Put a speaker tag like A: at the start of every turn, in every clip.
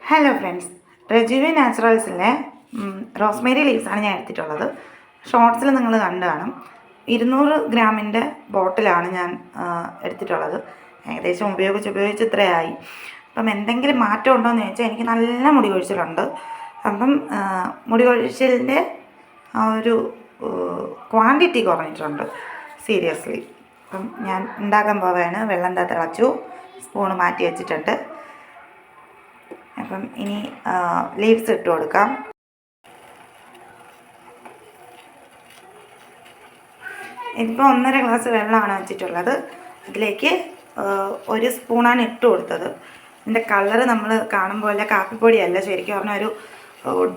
A: Hello friends, റെജുവി നാച്ചുറൽസിലെ Rosemary ലീവ്സാണ് ഞാൻ എടുത്തിട്ടുള്ളത്. ഷോർട്സിൽ നിങ്ങൾ കണ്ടു കാണും. 200 ഗ്രാമിൻ്റെ ബോട്ടിലാണ് ഞാൻ എടുത്തിട്ടുള്ളത്. ഏകദേശം ഉപയോഗിച്ച് ഇത്രയായി. അപ്പം എന്തെങ്കിലും മാറ്റം ഉണ്ടോ എന്ന് ചോദിച്ചാൽ എനിക്ക് നല്ല മുടി കൊഴിച്ചിലുണ്ട്. അപ്പം മുടി കൊഴിച്ചിലിൻ്റെ ആ ഒരു ക്വാണ്ടിറ്റി കുറഞ്ഞിട്ടുണ്ട് സീരിയസ്ലി. അപ്പം ഞാൻ ഉണ്ടാക്കാൻ പോവുകയാണ്. വെള്ളം തിളച്ചു, സ്പൂണ് മാറ്റി വെച്ചിട്ടുണ്ട്. അപ്പം ഇനി ലീവ്സ് ഇട്ട് കൊടുക്കാം. ഇതിപ്പോൾ 1.5 ഗ്ലാസ് വെള്ളമാണ് വെച്ചിട്ടുള്ളത്. അതിലേക്ക് 1 സ്പൂണാണ് ഇട്ട് കൊടുത്തത്. ഇതിൻ്റെ കളറ് നമ്മൾ കാണുമ്പോൾ അല്ല, കാപ്പിപ്പൊടിയല്ല, ശരിക്കും പറഞ്ഞാൽ ഒരു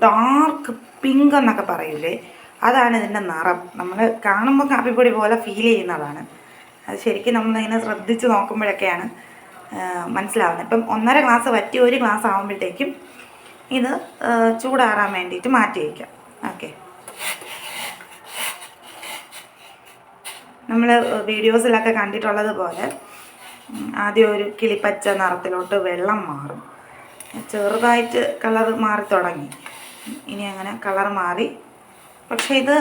A: ഡാർക്ക് പിങ്ക് എന്നൊക്കെ പറയില്ലേ, അതാണ് ഇതിൻ്റെ നിറം. നമ്മൾ കാണുമ്പോൾ കാപ്പിപ്പൊടി പോലെ ഫീൽ ചെയ്യുന്നതാണ്. അത് ശരിക്കും നമ്മളിങ്ങനെ ശ്രദ്ധിച്ച് നോക്കുമ്പോഴൊക്കെയാണ് മനസ്സിലാവുന്നത്. ഇപ്പം 1.5 ഗ്ലാസ് വറ്റി 1 ഗ്ലാസ് ആകുമ്പോഴത്തേക്കും ഇത് ചൂടാറാൻ വേണ്ടിയിട്ട് മാറ്റി വയ്ക്കാം. ഓക്കെ, നമ്മൾ വീഡിയോസിലൊക്കെ കണ്ടിട്ടുള്ളത് പോലെ ആദ്യം ഒരു കിളിപ്പച്ച നിറത്തിലോട്ട് വെള്ളം മാറും. ചെറുതായിട്ട് കളർ മാറി തുടങ്ങി. ഇനി അങ്ങനെ കളർ മാറി. പക്ഷേ ഇത്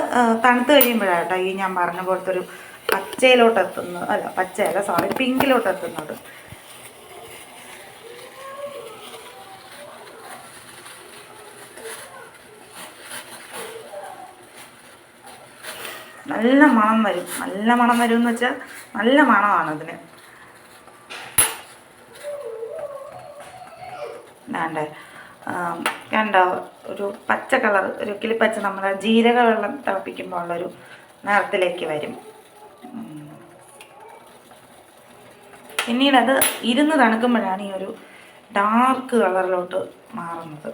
A: തണുത്ത് കഴിയുമ്പോഴാണ് കേട്ടോ ഈ ഞാൻ പറഞ്ഞ പോലത്തെ ഒരു പച്ചയിലോട്ട് എത്തുന്നത്, അല്ല പച്ചയല്ല, സോറി, പിങ്കിലോട്ട് എത്തുന്നത്. നല്ല മണം വരും. നല്ല മണം വരും എന്ന് വെച്ചാൽ നല്ല മണമാണ് അതിന്. വേണ്ടേ, കണ്ടോ, ഒരു പച്ച കളർ, ഒരു കിളിപ്പച്ച, നമ്മുടെ ജീരക വെള്ളം തിളപ്പിക്കുമ്പോൾ ഉള്ളൊരു നിറത്തിലേക്ക് വരും. പിന്നീട് അത് ഇരുന്ന് തണുക്കുമ്പോഴാണ് ഈ ഒരു ഡാർക്ക് കളറിലോട്ട് മാറുന്നത്.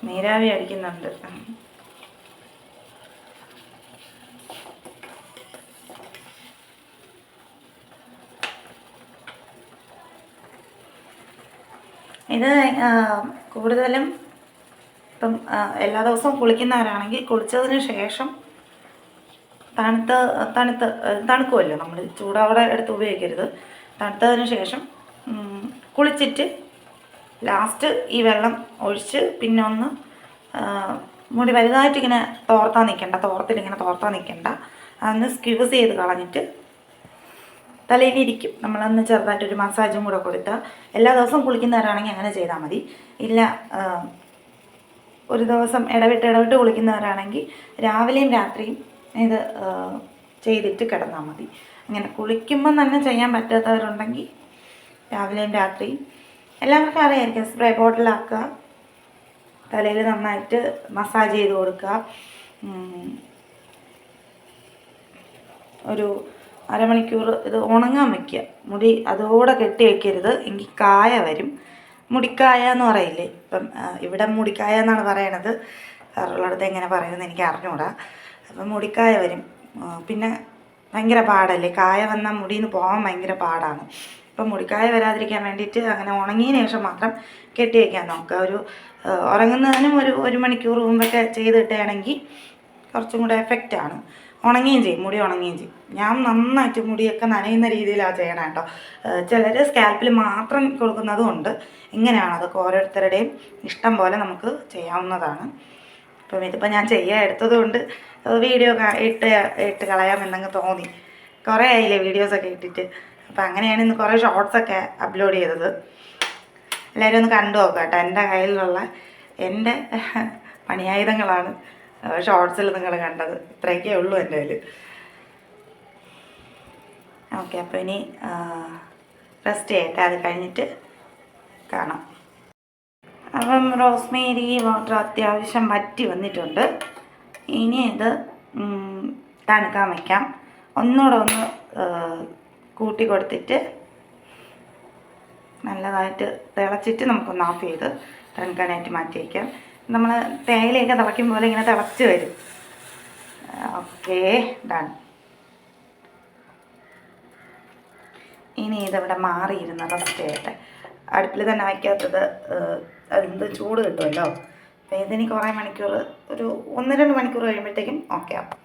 A: നീരാവി അടിക്കുന്നുണ്ട്. ഇത് കൂടുതലും ഇപ്പം എല്ലാ ദിവസവും കുളിക്കുന്നവരാണെങ്കിൽ കുളിച്ചതിന് ശേഷം തണുക്കുമല്ലോ, നമ്മൾ ചൂടോടെ എടുത്ത് ഉപയോഗിക്കരുത്. തണുത്തതിന് ശേഷം കുളിച്ചിട്ട് ലാസ്റ്റ് ഈ വെള്ളം ഒഴിച്ച് പിന്നെ ഒന്ന് മുടി വലുതായിട്ടിങ്ങനെ തോർത്തിലിങ്ങനെ തോർത്താൻ നിൽക്കണ്ട. അതൊന്ന് സ്ക്യൂസ് ചെയ്ത് കളഞ്ഞിട്ട് തലയിലിരിക്കും. നമ്മളന്ന് ചെറുതായിട്ടൊരു മസാജും കൂടെ കൊടുത്താൽ, എല്ലാ ദിവസവും കുളിക്കുന്നവരാണെങ്കിൽ അങ്ങനെ ചെയ്താൽ മതി. ഇല്ല, ഒരു ദിവസം ഇടവിട്ട് കുളിക്കുന്നവരാണെങ്കിൽ രാവിലെയും രാത്രിയും ഇത് ചെയ്തിട്ട് കിടന്നാൽ മതി. അങ്ങനെ കുളിക്കുമ്പം തന്നെ ചെയ്യാൻ പറ്റാത്തവരുണ്ടെങ്കിൽ രാവിലെയും രാത്രിയും. എല്ലാവർക്കും അറിയാമായിരിക്കും, സ്പ്രേ ബോട്ടിലാക്കുക, തലയിൽ നന്നായിട്ട് മസാജ് ചെയ്ത് കൊടുക്കുക. ഒരു അരമണിക്കൂർ ഇത് ഉണങ്ങാൻ വയ്ക്കുക. മുടി അതോടെ കെട്ടി വയ്ക്കരുത്, എങ്കിൽ കായ വരും. മുടിക്കായ എന്ന് പറയില്ലേ, ഇപ്പം ഇവിടെ മുടിക്കായ എന്നാണ് പറയണത്. വേറുള്ളിടത്ത് എങ്ങനെ പറയുന്നത് എനിക്ക് അറിഞ്ഞൂടാ. അപ്പം മുടിക്കായ വരും. പിന്നെ ഭയങ്കര പാടല്ലേ, കായ വന്നാൽ മുടിയിൽ നിന്ന് പോകാൻ ഭയങ്കര പാടാണ്. അപ്പം മുടിക്കായ വരാതിരിക്കാൻ വേണ്ടിയിട്ട് അങ്ങനെ ഉണങ്ങിയതിന് ശേഷം മാത്രം കെട്ടി വയ്ക്കാൻ നോക്കുക. ഒരു ഉറങ്ങുന്നതിനും ഒരു മണിക്കൂർ മുമ്പൊക്കെ ചെയ്തിട്ടുകയാണെങ്കിൽ കുറച്ചും കൂടെ എഫക്റ്റാണ്. ഉണങ്ങുകയും ചെയ്യും, മുടി ഉണങ്ങുകയും ചെയ്യും. ഞാൻ നന്നായിട്ട് മുടിയൊക്കെ നനയുന്ന രീതിയിലാണ് ചെയ്യണം കേട്ടോ. ചിലർ സ്കാൽപ്പിൽ മാത്രം കൊടുക്കുന്നതും ഉണ്ട്. ഇങ്ങനെയാണ്, അതൊക്കെ ഓരോരുത്തരുടെയും ഇഷ്ടം പോലെ നമുക്ക് ചെയ്യാവുന്നതാണ്. അപ്പം ഇതിപ്പോൾ ഞാൻ എടുത്തത് കൊണ്ട് വീഡിയോ ഇട്ട് കളയാമെന്നങ്ങ് തോന്നി. കുറേ ആയില്ലേ വീഡിയോസൊക്കെ ഇട്ടിട്ട്. അപ്പം അങ്ങനെയാണ് ഇന്ന് കുറേ ഷോർട്സൊക്കെ അപ്ലോഡ് ചെയ്തത്. എല്ലാവരും ഒന്ന് കണ്ടു നോക്കാം കേട്ടോ. എൻ്റെ കയ്യിലുള്ള എൻ്റെ പണിയായുധങ്ങളാണ് ഷോർട്സിൽ നിങ്ങൾ കണ്ടത്. ഇത്രയൊക്കെ ഉള്ളൂ എൻ്റെ കയ്യിൽ. ഓക്കെ, അപ്പോൾ ഇനി റെസ്റ്റ് ചെയ്യട്ടെ, അത് കഴിഞ്ഞിട്ട് കാണാം. അപ്പം റോസ്മേരി വാട്ടർ അത്യാവശ്യം വറ്റി വന്നിട്ടുണ്ട്. ഇനി ഇത് തണുക്കാൻ വയ്ക്കാം. ഒന്നുകൂടെ ഒന്ന് കൂട്ടി കൊടുത്തിട്ട് നല്ലതായിട്ട് തിളച്ചിട്ട് നമുക്കൊന്ന് ഓഫ് ചെയ്ത് തണുക്കാനായിട്ട് മാറ്റി വയ്ക്കാം. നമ്മൾ തേയിലയൊക്കെ തിളയ്ക്കും പോലെ ഇങ്ങനെ തിളച്ച് വരും. Okay, done. ഇനി ഇതിവിടെ മാറിയിരുന്ന റെസ്റ്റ് ചെയ്യട്ടെ. അടുപ്പിൽ തന്നെ വയ്ക്കാത്തത് അതിന് ചൂട് കിട്ടുമല്ലോ. അപ്പോൾ ഇതിന് കുറേ മണിക്കൂർ, ഒരു 1-2 മണിക്കൂർ കഴിയുമ്പോഴത്തേക്കും ഓക്കെ ആവും.